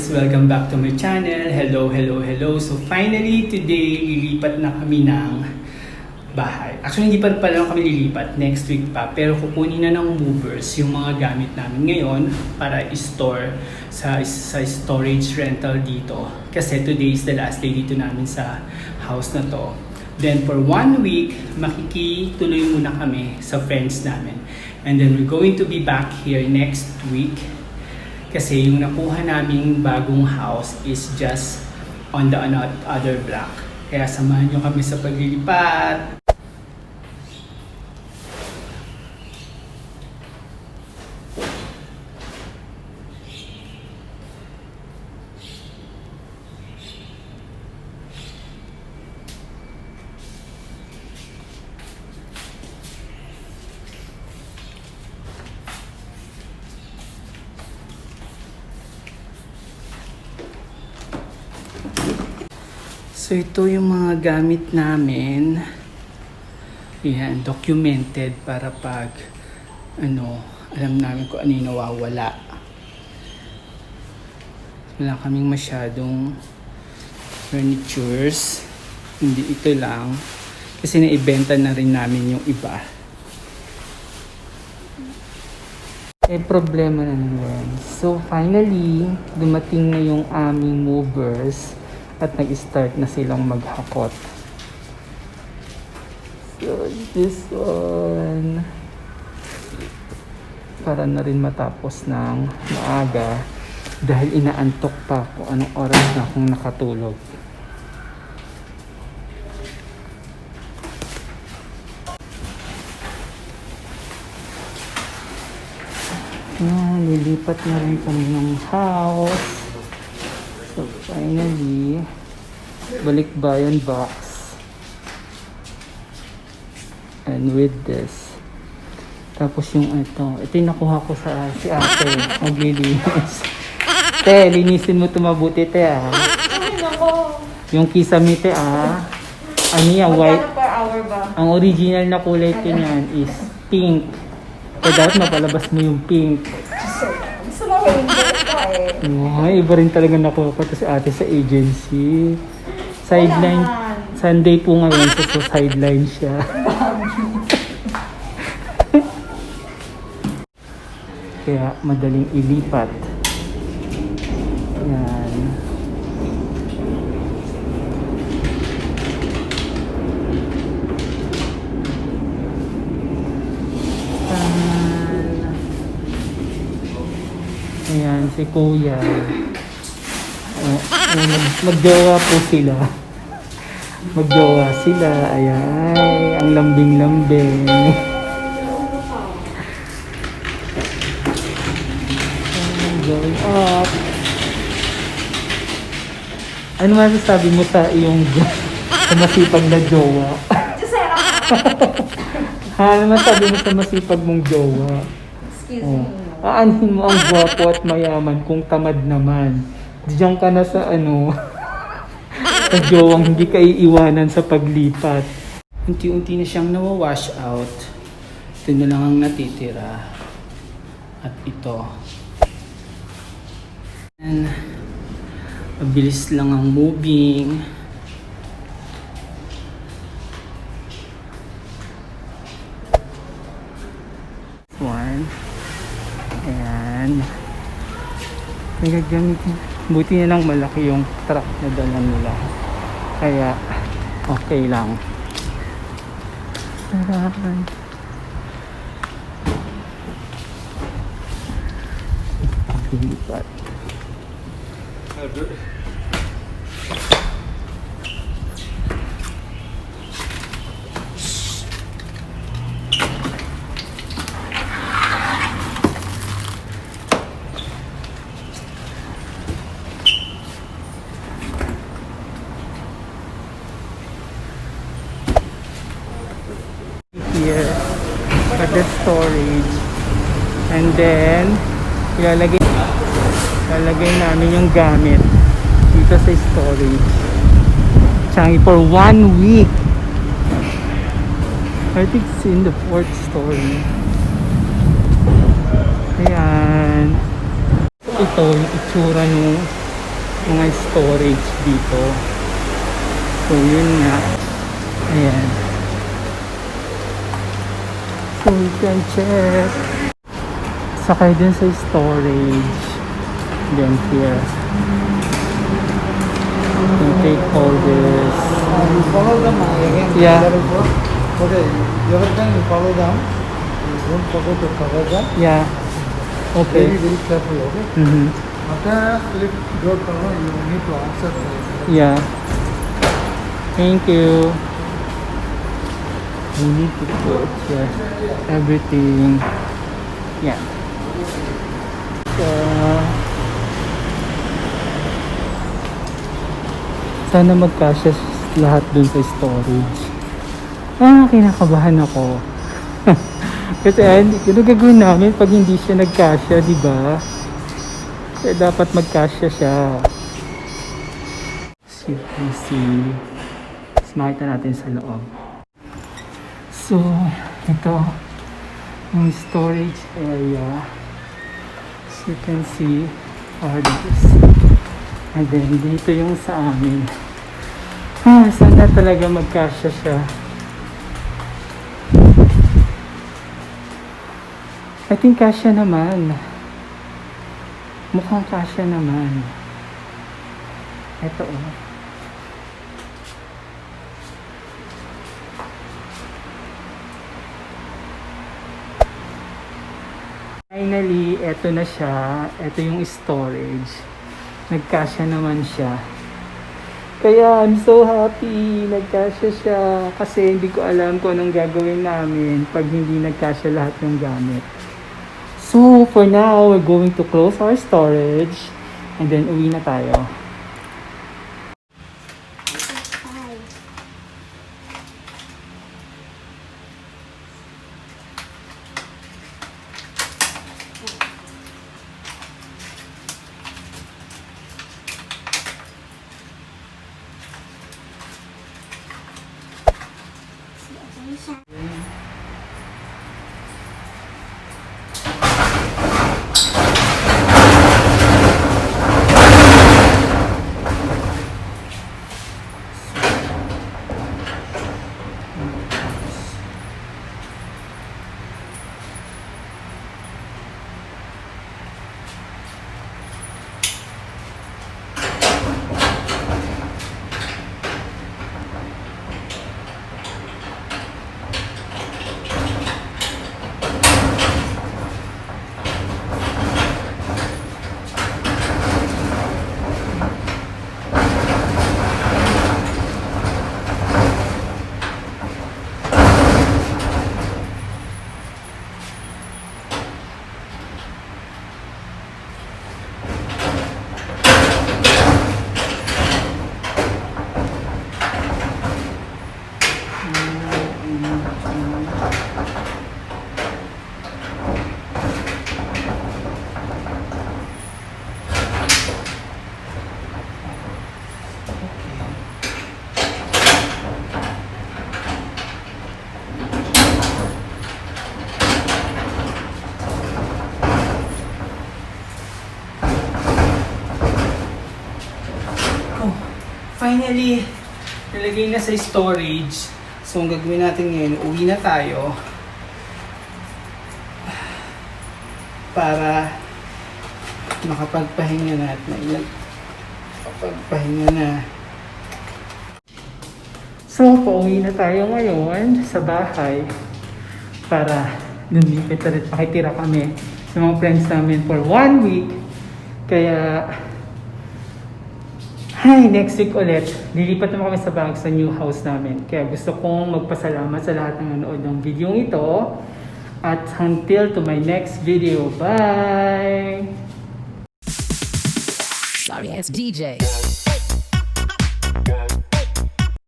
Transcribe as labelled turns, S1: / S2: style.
S1: viewers! Welcome back to my channel. Hello, hello, hello. So finally, today, lilipat na kami ng bahay. Actually, hindi pa pala kami lilipat. Next week pa. Pero kukunin na ng movers yung mga gamit namin ngayon para i-store sa storage rental dito. Kasi today is the last day dito namin sa house na to. Then for 1 week, makikituloy muna kami sa friends namin. And then we're going to be back here next week. Kasi yung nakuha naming bagong house is just on the other block. Kaya samahan nyo kami sa paglilipat. So ito yung mga gamit namin. Yan, documented para pag alam namin kung ano yung nawawala. Wala kaming masyadong furnitures. Hindi ito lang. Kasi naibenta na rin namin yung iba. Problema na naman. So finally, dumating na yung aming movers. At nag-start na silang maghakot. So, this one. Para na rin matapos ng maaga. Dahil inaantok pa kung anong oras na akong nakatulog. Lilipat na rin kami ng house. So finally, balikbayan box. And with this. Tapos yung ito yung nakuha ko sa si ate. Maglilinis. Te, linisin mo ito mabuti, te ah. Yung kisame, te ah. Ano yan, white.
S2: Per hour ba?
S1: Ang original na kulay ito niyan is pink. So dapat mapalabas mo yung pink.
S2: Gusto mo rainbow ka eh.
S1: Iba rin talaga nakuha ko to si ate sa agency. Sideline. Sunday po ngayon, so sideline siya. Kaya madaling ilipat. Yan. Ayan, si Kuya. Magjowa po sila. Magjowa sila. Ayan, ang lambing-lambing. Going up. Ano masasabi mo sa iyong sa masipag na jowa? Ano masasabi mo sa masipag mong jowa?
S2: Excuse me.
S1: Aanhin mo ang gwapo at mayaman kung tamad naman. Diyan ka na sa sa jowang hindi ka iiwanan sa paglipat. Unti-unti na siyang nawawash out. Ito na lang ang natitira. At ito. And, mabilis lang ang moving. One. Ayan. Nagagamitin. Buti na lang malaki yung truck na dala nila. Kaya, okay lang. Tarahan. Lipat. Here at the storage, and then ilalagay namin yung gamit dito sa storage. Changi for 1 week. I think it's in the 4th story. Ayan. Ito yung itsura nung mga storage dito. So yun nga. Ayan. So we can check. Sakay din sa storage. Then here. You take all this.
S3: You follow them again.
S1: Yeah.
S3: Okay, every time you follow them, you don't forget to cover them.
S1: Yeah. Okay.
S3: Very, very careful, okay?
S1: Mm-hmm.
S3: After click door cover, you need to answer the
S1: Yeah. Thank you. We need to put here everything. Yeah. So, sana magkasya lahat dun sa storage. Kinakabahan ako. Kasi ano gagawin namin pag hindi siya nagkasya, di ba? Kaya dapat magkasya siya. So you can see. Mas makita natin sa loob. So, ito yung storage area. So you can see are this. And then dito yung sa amin. Sana talaga magkasya siya. I think kasya naman. Mukhang kasya naman. Ito oh. Finally, eto na siya. Ito yung storage. Nagkasya naman siya. Kaya I'm so happy. Nagkasya siya. Kasi hindi ko alam kung anong gagawin namin pag hindi nagkasya lahat ng gamit. So, for now, we're going to close our storage. And then, uwi na tayo. Finally, nalagay na sa storage. So, ang gagawin natin ngayon, uwi na tayo. Para makapagpahinga na at makapagpahinga na. So, pauwi na tayo ngayon sa bahay. Para lumipit ulit, pakitira kami sa mga friends namin for 1 week. Kaya, next week ulit, lilipat naman kami sa Bahay sa new house namin. Kaya gusto kong magpasalamat sa lahat ng nanood ng video ito. At until to my next video. Bye!
S4: Sorry, it's DJ.